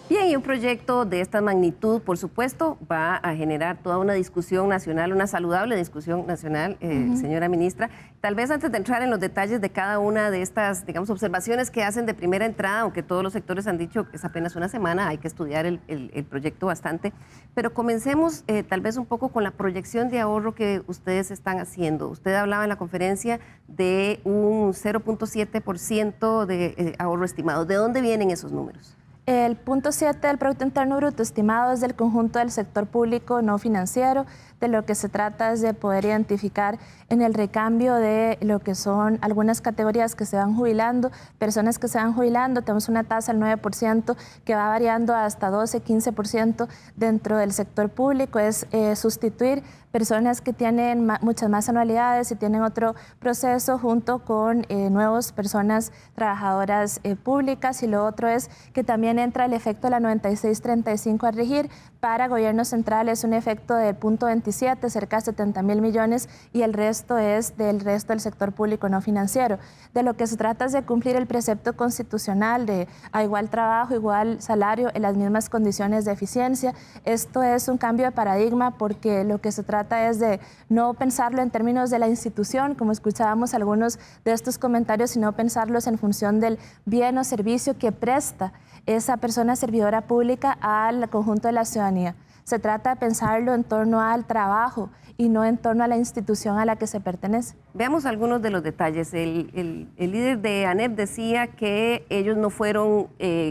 Bien, y un proyecto de esta magnitud, por supuesto, va a generar toda una discusión nacional, una saludable discusión nacional, señora ministra. Tal vez antes de entrar en los detalles de cada una de estas, digamos, observaciones que hacen de primera entrada, aunque todos los sectores han dicho que es apenas una semana, hay que estudiar el proyecto bastante, pero comencemos tal vez un poco con la proyección de ahorro que ustedes están haciendo. Usted hablaba en la conferencia de un 0.7% de ahorro estimado. ¿De dónde vienen esos números? El 0.7 del Producto Interno Bruto estimado es del conjunto del sector público no financiero. De lo que se trata es de poder identificar en el recambio de lo que son algunas categorías que se van jubilando, personas que se van jubilando. Tenemos una tasa del 9% que va variando hasta 12, 15% dentro del sector público. Es sustituir personas que tienen muchas más anualidades y tienen otro proceso junto con nuevas personas trabajadoras públicas. Y lo otro es que también entra el efecto de la 9635 a regir. Para gobierno central es un efecto del 0.27, cerca de 70.000 millones, y el resto es del resto del sector público no financiero. De lo que se trata es de cumplir el precepto constitucional de a igual trabajo, igual salario, en las mismas condiciones de eficiencia. Esto es un cambio de paradigma porque lo que se trata es de no pensarlo en términos de la institución, como escuchábamos algunos de estos comentarios, sino pensarlos en función del bien o servicio que presta esa persona servidora pública al conjunto de la ciudadanía. Se trata de pensarlo en torno al trabajo y no en torno a la institución a la que se pertenece. Veamos algunos de los detalles. El líder de ANEP decía que ellos no fueron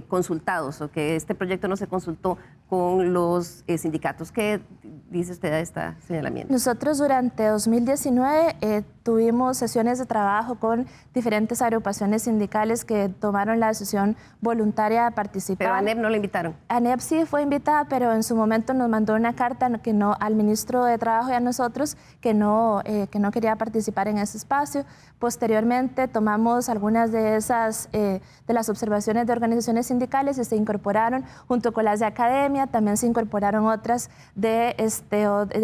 consultados o que este proyecto no se consultó con los sindicatos. ¿Qué dice usted de este señalamiento? Nosotros durante 2019 tuvimos sesiones de trabajo con diferentes agrupaciones sindicales que tomaron la decisión voluntaria de participar. ¿Pero a ANEP no la invitaron? ANEP sí fue invitada, pero en su momento nos mandó una carta que no, al ministro de Trabajo y a nosotros que no quería participar en ese espacio. Posteriormente tomamos algunas de esas de las observaciones de organizaciones sindicales y se incorporaron junto con las de academia. También se incorporaron otras de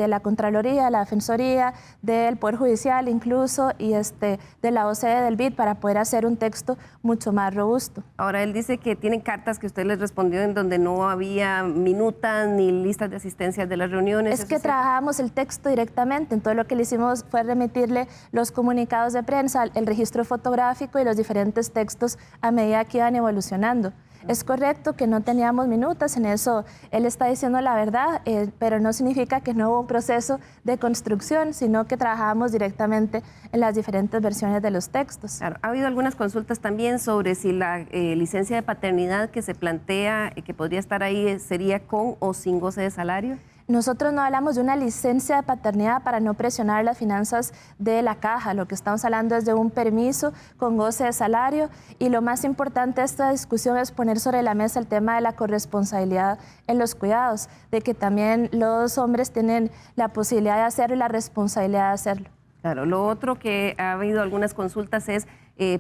la Contraloría, la Defensoría, del Poder Judicial incluso, y de la OCDE, del BID, para poder hacer un texto mucho más robusto. Ahora, él dice que tienen cartas que usted les respondió en donde no había minutas ni listas de asistencia de las reuniones. Es que trabajamos el texto directamente, entonces lo que le hicimos fue remitirle los comunicados de prensa, el registro fotográfico y los diferentes textos a medida que iban evolucionando. Es correcto que no teníamos minutas, en eso él está diciendo la verdad, pero no significa que no hubo un proceso de construcción, sino que trabajamos directamente en las diferentes versiones de los textos. Claro. Ha habido algunas consultas también sobre si la licencia de paternidad que se plantea que podría estar ahí sería con o sin goce de salario. Nosotros no hablamos de una licencia de paternidad para no presionar las finanzas de la caja. Lo que estamos hablando es de un permiso con goce de salario, y lo más importante de esta discusión es poner sobre la mesa el tema de la corresponsabilidad en los cuidados, de que también los hombres tienen la posibilidad de hacerlo y la responsabilidad de hacerlo. Claro, lo otro que ha habido algunas consultas es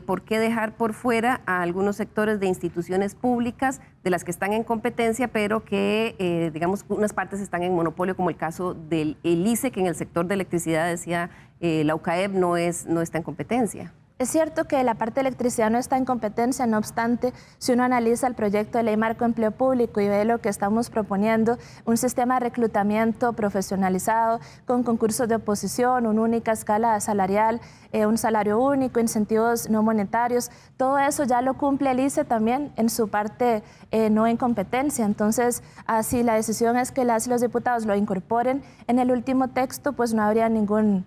por qué dejar por fuera a algunos sectores de instituciones públicas de las que están en competencia, pero que, digamos, unas partes están en monopolio, como el caso del ICE, que en el sector de electricidad, decía la UCAEP, no está en competencia. Es cierto que la parte de electricidad no está en competencia, no obstante, si uno analiza el proyecto de ley marco de empleo público y ve lo que estamos proponiendo, un sistema de reclutamiento profesionalizado con concursos de oposición, una única escala salarial, un salario único, incentivos no monetarios, todo eso ya lo cumple el ICE también en su parte no en competencia. Entonces, si la decisión es que las y los diputados lo incorporen en el último texto, pues no habría ningún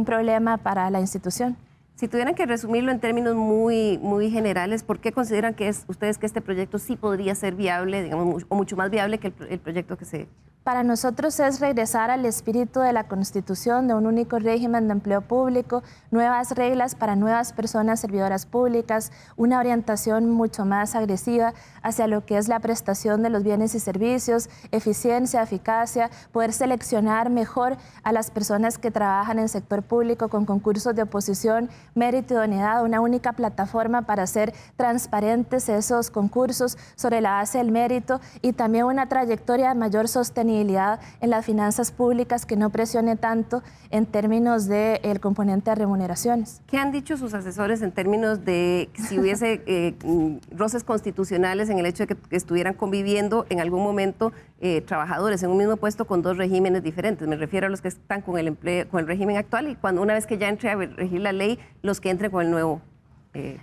problema para la institución. Si tuvieran que resumirlo en términos muy generales, ¿por qué consideran ustedes que este proyecto sí podría ser viable, digamos, o mucho más viable que el proyecto que se... Para nosotros es regresar al espíritu de la Constitución, de un único régimen de empleo público, nuevas reglas para nuevas personas servidoras públicas, una orientación mucho más agresiva hacia lo que es la prestación de los bienes y servicios, eficiencia, eficacia, poder seleccionar mejor a las personas que trabajan en el sector público con concursos de oposición, mérito y idoneidad, una única plataforma para hacer transparentes esos concursos sobre la base del mérito, y también una trayectoria de mayor sostenibilidad en las finanzas públicas que no presione tanto en términos del componente de remuneraciones. ¿Qué han dicho sus asesores en términos de si hubiese roces constitucionales en el hecho de que estuvieran conviviendo en algún momento trabajadores en un mismo puesto con dos regímenes diferentes? Me refiero a los que están con el régimen actual y una vez que ya entre a regir la ley, los que entren con el nuevo.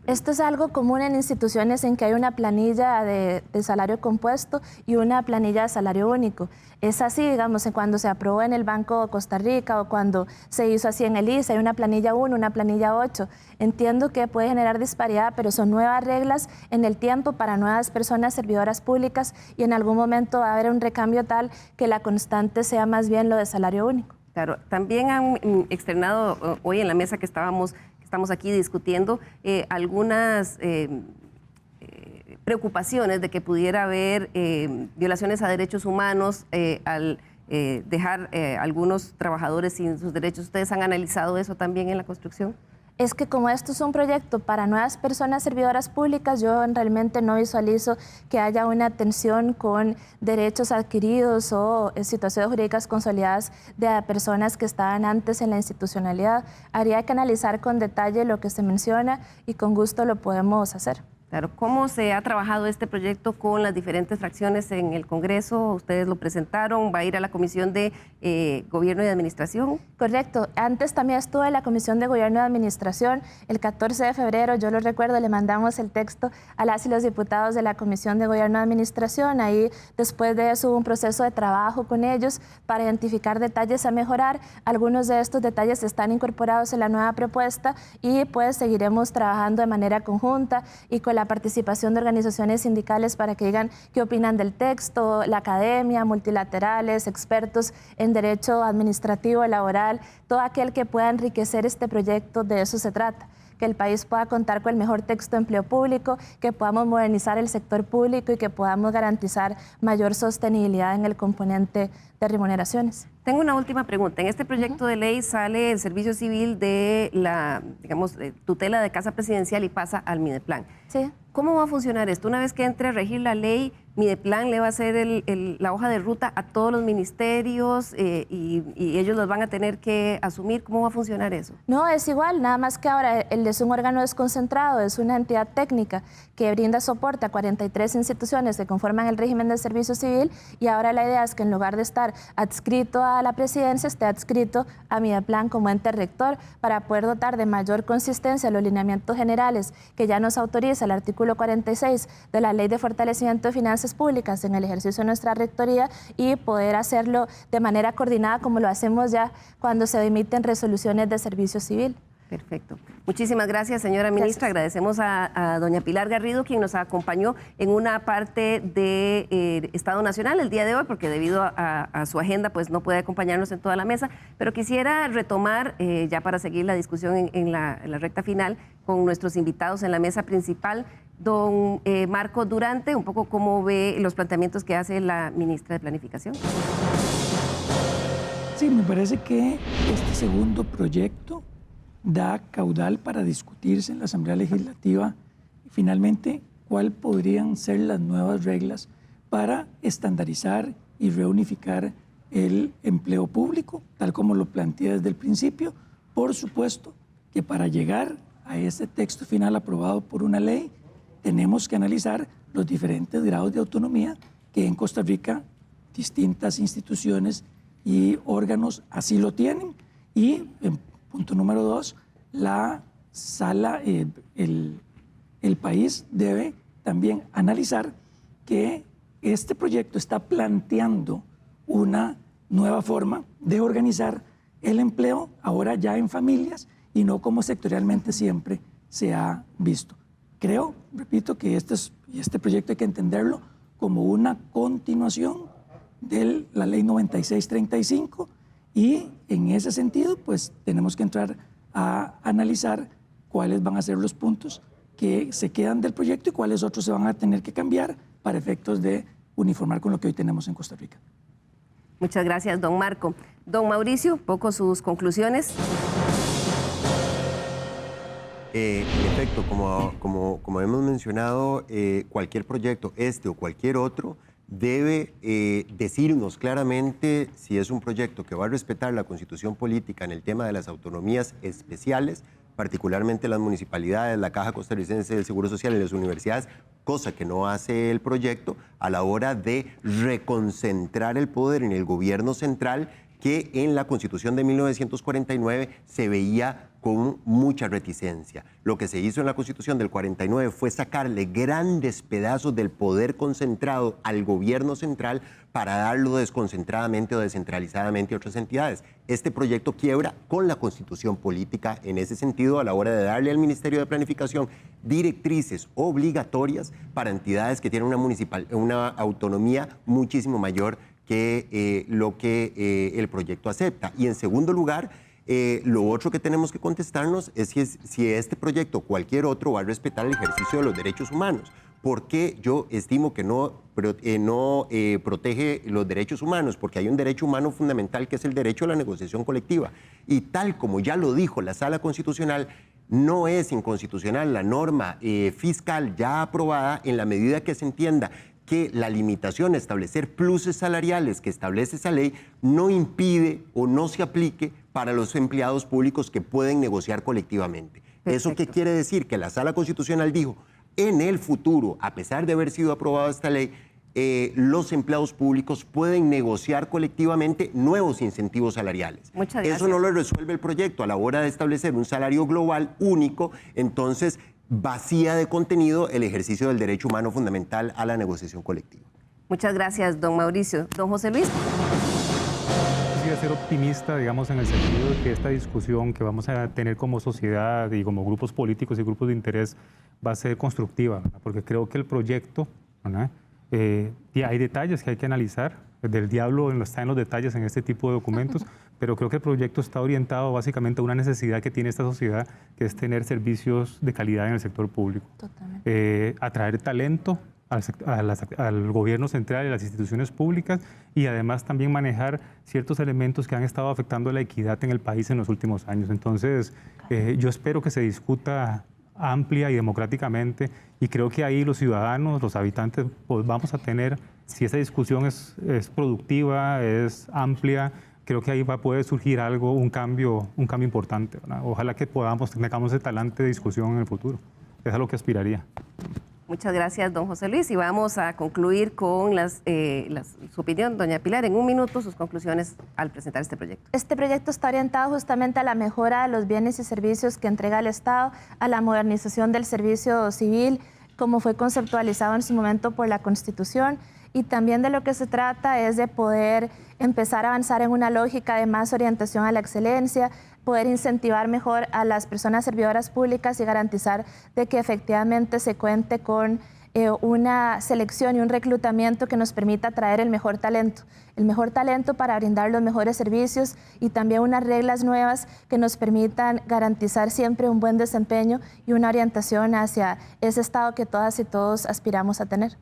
Esto es algo común en instituciones en que hay una planilla de salario compuesto y una planilla de salario único. Es así, digamos, cuando se aprobó en el Banco de Costa Rica o cuando se hizo así en el ICE, hay una planilla 1, una planilla 8. Entiendo que puede generar disparidad, pero son nuevas reglas en el tiempo para nuevas personas servidoras públicas, y en algún momento va a haber un recambio tal que la constante sea más bien lo de salario único. Claro, también han externado hoy en la mesa que estamos aquí discutiendo algunas preocupaciones de que pudiera haber violaciones a derechos humanos al dejar algunos trabajadores sin sus derechos. ¿Ustedes han analizado eso también en la construcción? Es que como esto es un proyecto para nuevas personas servidoras públicas, yo realmente no visualizo que haya una tensión con derechos adquiridos o situaciones jurídicas consolidadas de personas que estaban antes en la institucionalidad. Habría que analizar con detalle lo que se menciona y con gusto lo podemos hacer. Claro, ¿cómo se ha trabajado este proyecto con las diferentes fracciones en el Congreso? Ustedes lo presentaron, ¿va a ir a la Comisión de Gobierno y Administración? Correcto, antes también estuve en la Comisión de Gobierno y Administración. El 14 de febrero, yo lo recuerdo, le mandamos el texto a las y los diputados de la Comisión de Gobierno y Administración. Ahí, después de eso, hubo un proceso de trabajo con ellos para identificar detalles a mejorar. Algunos de estos detalles están incorporados en la nueva propuesta y pues seguiremos trabajando de manera conjunta y con la participación de organizaciones sindicales para que digan qué opinan del texto, la academia, multilaterales, expertos en derecho administrativo, laboral, todo aquel que pueda enriquecer este proyecto. De eso se trata, que el país pueda contar con el mejor texto de empleo público, que podamos modernizar el sector público y que podamos garantizar mayor sostenibilidad en el componente de remuneraciones. Tengo una última pregunta. En este proyecto de ley sale el servicio civil de la, digamos, tutela de Casa Presidencial y pasa al Mideplan. Sí. ¿Cómo va a funcionar esto? Una vez que entre a regir la ley, Mideplan le va a hacer la hoja de ruta a todos los ministerios y ellos los van a tener que asumir. ¿Cómo va a funcionar eso? No, es igual, nada más que ahora él es un órgano desconcentrado, es una entidad técnica que brinda soporte a 43 instituciones que conforman el régimen de servicio civil, y ahora la idea es que en lugar de estar adscrito a la presidencia, esté adscrito a Mideplan como ente rector para poder dotar de mayor consistencia los lineamientos generales que ya nos autoriza el artículo 46 de la Ley de Fortalecimiento de Finanzas Públicas en el ejercicio de nuestra rectoría, y poder hacerlo de manera coordinada como lo hacemos ya cuando se emiten resoluciones de servicio civil. Perfecto. Muchísimas gracias, señora ministra. Agradecemos a doña Pilar Garrido, quien nos acompañó en una parte de Estado Nacional el día de hoy, porque debido a su agenda pues no puede acompañarnos en toda la mesa, pero quisiera retomar, ya para seguir la discusión en la recta final, con nuestros invitados en la mesa principal. Don Marco Durante, un poco cómo ve los planteamientos que hace la ministra de Planificación. Sí, me parece que este segundo proyecto da caudal para discutirse en la Asamblea Legislativa finalmente cuáles podrían ser las nuevas reglas para estandarizar y reunificar el empleo público, tal como lo planteé desde el principio. Por supuesto que para llegar a ese texto final aprobado por una ley, tenemos que analizar los diferentes grados de autonomía que en Costa Rica distintas instituciones y órganos así lo tienen. Y en punto número 2, la sala, el país debe también analizar que este proyecto está planteando una nueva forma de organizar el empleo, ahora ya en familias y no como sectorialmente siempre se ha visto. Creo, repito, que este proyecto hay que entenderlo como una continuación de la Ley 9635 y en ese sentido pues tenemos que entrar a analizar cuáles van a ser los puntos que se quedan del proyecto y cuáles otros se van a tener que cambiar para efectos de uniformar con lo que hoy tenemos en Costa Rica. Muchas gracias, don Marco. Don Mauricio, un poco sus conclusiones. En efecto, como hemos mencionado, cualquier proyecto, este o cualquier otro, debe decirnos claramente si es un proyecto que va a respetar la Constitución política en el tema de las autonomías especiales, particularmente las municipalidades, la Caja Costarricense del Seguro Social y las universidades, cosa que no hace el proyecto a la hora de reconcentrar el poder en el gobierno central, que en la Constitución de 1949 se veía con mucha reticencia. Lo que se hizo en la Constitución del 49 fue sacarle grandes pedazos del poder concentrado al gobierno central para darlo desconcentradamente o descentralizadamente a otras entidades. Este proyecto quiebra con la Constitución política en ese sentido a la hora de darle al Ministerio de Planificación directrices obligatorias para entidades que tienen una autonomía muchísimo mayor que lo que el proyecto acepta. Y en segundo lugar, lo otro que tenemos que contestarnos es si este proyecto o cualquier otro va a respetar el ejercicio de los derechos humanos. ¿Por qué yo estimo que no protege los derechos humanos? Porque hay un derecho humano fundamental que es el derecho a la negociación colectiva. Y tal como ya lo dijo la Sala Constitucional, no es inconstitucional la norma fiscal ya aprobada en la medida que se entienda que la limitación a establecer pluses salariales que establece esa ley no impide o no se aplique para los empleados públicos que pueden negociar colectivamente. Perfecto. ¿Eso qué quiere decir? Que la Sala Constitucional dijo, en el futuro, a pesar de haber sido aprobada esta ley, los empleados públicos pueden negociar colectivamente nuevos incentivos salariales. Muchas gracias. Eso no lo resuelve el proyecto a la hora de establecer un salario global único, entonces vacía de contenido el ejercicio del derecho humano fundamental a la negociación colectiva. Muchas gracias, don Mauricio. Don José Luis. Quisiera ser optimista, digamos, en el sentido de que esta discusión que vamos a tener como sociedad y como grupos políticos y grupos de interés va a ser constructiva, ¿verdad? Porque creo que el proyecto, ¿verdad? Hay detalles que hay que analizar, del diablo está en los detalles en este tipo de documentos, pero creo que el proyecto está orientado básicamente a una necesidad que tiene esta sociedad, que es tener servicios de calidad en el sector público. Totalmente. Atraer talento al gobierno central y las instituciones públicas y además también manejar ciertos elementos que han estado afectando la equidad en el país en los últimos años. Entonces, yo espero que se discuta amplia y democráticamente y creo que ahí los ciudadanos, los habitantes, pues vamos a tener, si esa discusión es productiva, es amplia, creo que ahí va a poder surgir algo, un cambio importante, ¿verdad? Ojalá que tengamos ese talante de discusión en el futuro. Es a lo que aspiraría. Muchas gracias, don José Luis. Y vamos a concluir con su opinión, doña Pilar. En un minuto, sus conclusiones al presentar este proyecto. Este proyecto está orientado justamente a la mejora de los bienes y servicios que entrega el Estado, a la modernización del servicio civil, como fue conceptualizado en su momento por la Constitución, y también de lo que se trata es de poder empezar a avanzar en una lógica de más orientación a la excelencia, poder incentivar mejor a las personas servidoras públicas y garantizar de que efectivamente se cuente con una selección y un reclutamiento que nos permita atraer el mejor talento para brindar los mejores servicios y también unas reglas nuevas que nos permitan garantizar siempre un buen desempeño y una orientación hacia ese Estado que todas y todos aspiramos a tener.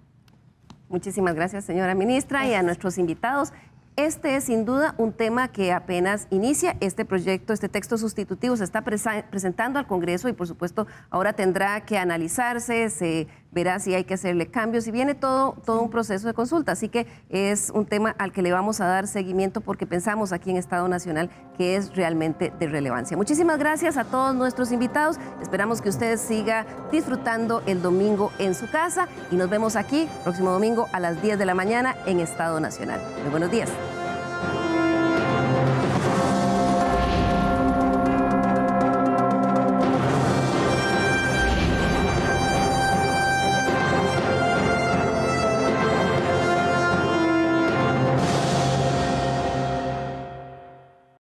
Muchísimas gracias, señora ministra, y a nuestros invitados. Este es sin duda un tema que apenas inicia. Este proyecto, este texto sustitutivo se está presentando al Congreso y por supuesto ahora tendrá que analizarse, se verá si hay que hacerle cambios y viene todo un proceso de consulta. Así que es un tema al que le vamos a dar seguimiento porque pensamos aquí en Estado Nacional que es realmente de relevancia. Muchísimas gracias a todos nuestros invitados. Esperamos que usted siga disfrutando el domingo en su casa y nos vemos aquí próximo domingo a las 10 de la mañana en Estado Nacional. Muy buenos días.